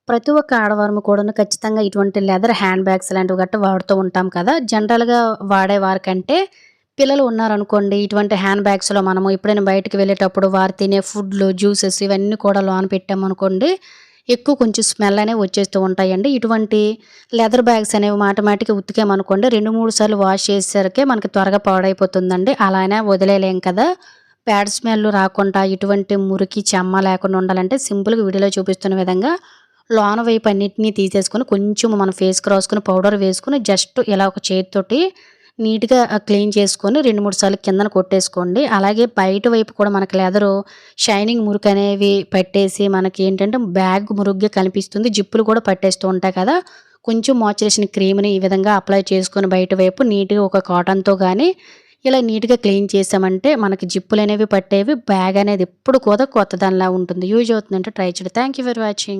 ప్రతి ఒక్క ఆడవారము కూడాను ఖచ్చితంగా ఇటువంటి లెదర్ హ్యాండ్ బ్యాగ్స్ లాంటివి గట్టా వాడుతూ ఉంటాం కదా! జనరల్‌గా వాడేవారికంటే పిల్లలు ఉన్నారనుకోండి, ఇటువంటి హ్యాండ్ బ్యాగ్స్‌లో మనము ఎప్పుడైనా బయటికి వెళ్ళేటప్పుడు వారు తినే ఫుడ్‌లు, జ్యూసెస్ ఇవన్నీ కూడా లోన పెట్టామనుకోండి, ఎక్కువ కొంచెం స్మెల్ అనేవి వచ్చేస్తూ ఉంటాయండి. ఇటువంటి లెదర్ బ్యాగ్స్ అనేవి మాటిమాటికి ఉతికామనుకోండి 2, 3 సార్లు వాష్ చేసేసరికే మనకి త్వరగా పాడైపోతుందండి. అలానే వదిలేయలేం కదా! బ్యాడ్ స్మెల్ రాకుండా ఇటువంటి మురికి, చెమ్మ లేకుండా ఉండాలంటే సింపుల్‌గా వీడియోలో చూపిస్తున్న విధంగా లోన వైపు అన్నిటిని తీసేసుకొని కొంచెం మన ఫేస్‌కి రాసుకొని పౌడర్ వేసుకొని జస్ట్ ఇలా ఒక చేత్తోటి నీట్‌గా క్లీన్ చేసుకొని 2, 3 సార్లు కిందన కొట్టేసుకోండి. అలాగే బయట వైపు కూడా మనకి లెదరు షైనింగ్ మురికనేవి పట్టేసి మనకేంటంటే బ్యాగ్ మురుగ్గా కనిపిస్తుంది. జిప్పులు కూడా పట్టేస్తూ ఉంటాయి కదా! కొంచెం మాయిశ్చరైజేషన్ క్రీమ్‌ని ఈ విధంగా అప్లై చేసుకొని బయట వైపు నీట్‌గా ఒక కాటన్‌తో గానీ, ఇలా నీట్‌గా క్లీన్ చేశామంటే మనకి జిప్పులనేవి పట్టేవి. బ్యాగ్ అనేది ఎప్పుడు కూడా కొత్తదానిలా ఉంటుంది. యూజ్ అవుతుందంటే ట్రై చేయండి. Thank you for watching.